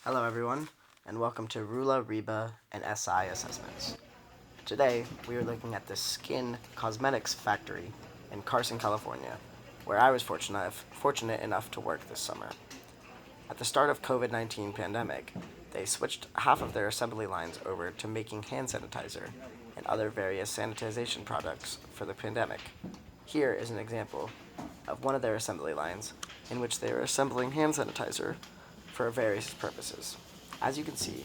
Hello everyone, and welcome to Rula, Reba, and SI assessments. Today, we are looking at the Skin Cosmetics Factory in Carson, California, where I was fortunate enough to work this summer. At the start of COVID-19 pandemic, they switched half of their assembly lines over to making hand sanitizer and other various sanitization products for the pandemic. Here is an example of one of their assembly lines in which they are assembling hand sanitizer for various purposes. As you can see,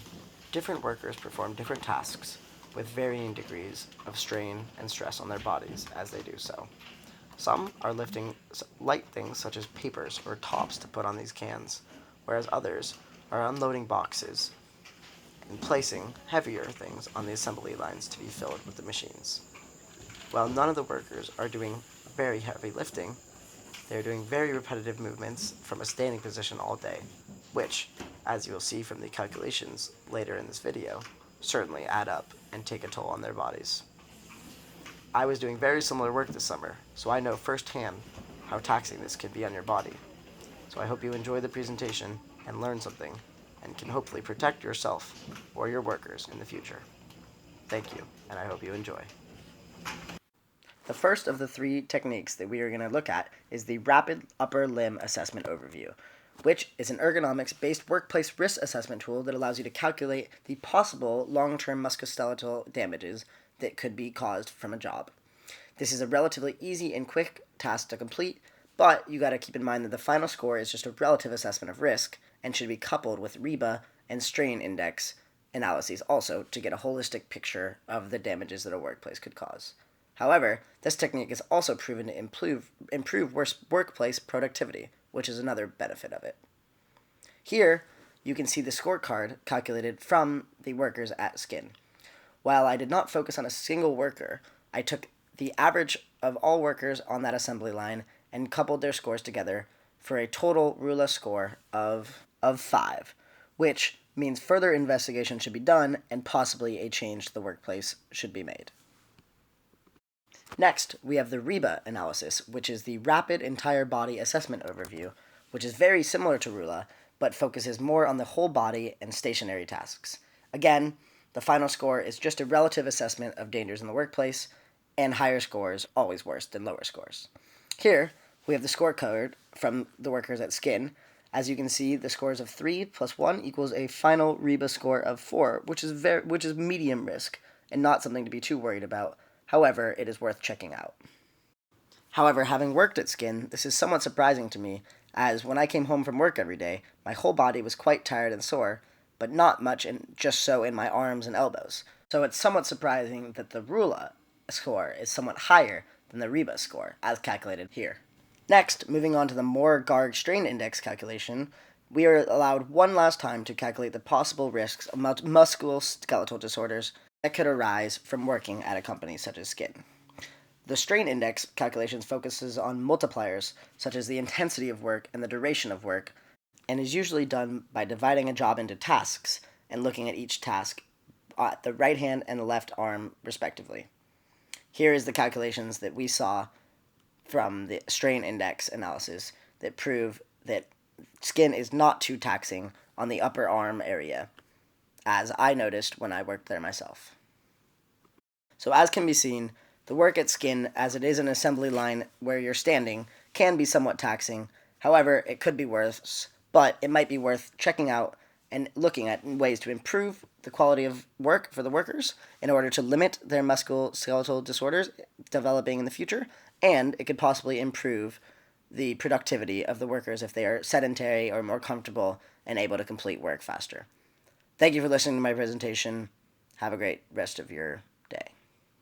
different workers perform different tasks with varying degrees of strain and stress on their bodies as they do so. Some are lifting light things such as papers or tops to put on these cans, whereas others are unloading boxes and placing heavier things on the assembly lines to be filled with the machines. While none of the workers are doing very heavy lifting, they are doing very repetitive movements from a standing position all day, which, as you will see from the calculations later in this video, certainly add up and take a toll on their bodies. I was doing very similar work this summer, so I know firsthand how taxing this can be on your body. So I hope you enjoy the presentation and learn something, and can hopefully protect yourself or your workers in the future. Thank you, and I hope you enjoy. The first of the three techniques that we are going to look at is the Rapid Upper Limb Assessment Overview, which is an ergonomics-based workplace risk assessment tool that allows you to calculate the possible long-term musculoskeletal damages that could be caused from a job. This is a relatively easy and quick task to complete, but you got to keep in mind that the final score is just a relative assessment of risk and should be coupled with Reba and strain index analyses also to get a holistic picture of the damages that a workplace could cause. However, this technique is also proven to improve workplace productivity, which is another benefit of it. Here, you can see the scorecard calculated from the workers at Skin. While I did not focus on a single worker, I took the average of all workers on that assembly line and coupled their scores together for a total Rula score of 5, which means further investigation should be done and possibly a change to the workplace should be made. Next, we have the Reba analysis, which is the Rapid Entire Body Assessment Overview, which is very similar to Rula, but focuses more on the whole body and stationary tasks. Again, the final score is just a relative assessment of dangers in the workplace, and higher scores always worse than lower scores. Here, we have the scorecard from the workers at Skin. As you can see, the scores of 3 plus 1 equals a final Reba score of 4, which is medium risk and not something to be too worried about. However, it is worth checking out. However, having worked at Skin, this is somewhat surprising to me, as when I came home from work every day, my whole body was quite tired and sore, but not much just so in my arms and elbows. So it's somewhat surprising that the Rula score is somewhat higher than the Reba score, as calculated here. Next, moving on to the Moore-Garg strain index calculation, we are allowed one last time to calculate the possible risks of musculoskeletal disorders that could arise from working at a company such as Skin. The strain index calculations focuses on multipliers such as the intensity of work and the duration of work, and is usually done by dividing a job into tasks and looking at each task at the right hand and the left arm respectively. Here is the calculations that we saw from the strain index analysis that prove that Skin is not too taxing on the upper arm area, as I noticed when I worked there myself. So as can be seen, the work at Skin, as it is an assembly line where you're standing, can be somewhat taxing. However, it could be worse, but it might be worth checking out and looking at ways to improve the quality of work for the workers in order to limit their musculoskeletal disorders developing in the future, and it could possibly improve the productivity of the workers if they are sedentary or more comfortable and able to complete work faster. Thank you for listening to my presentation. Have a great rest of your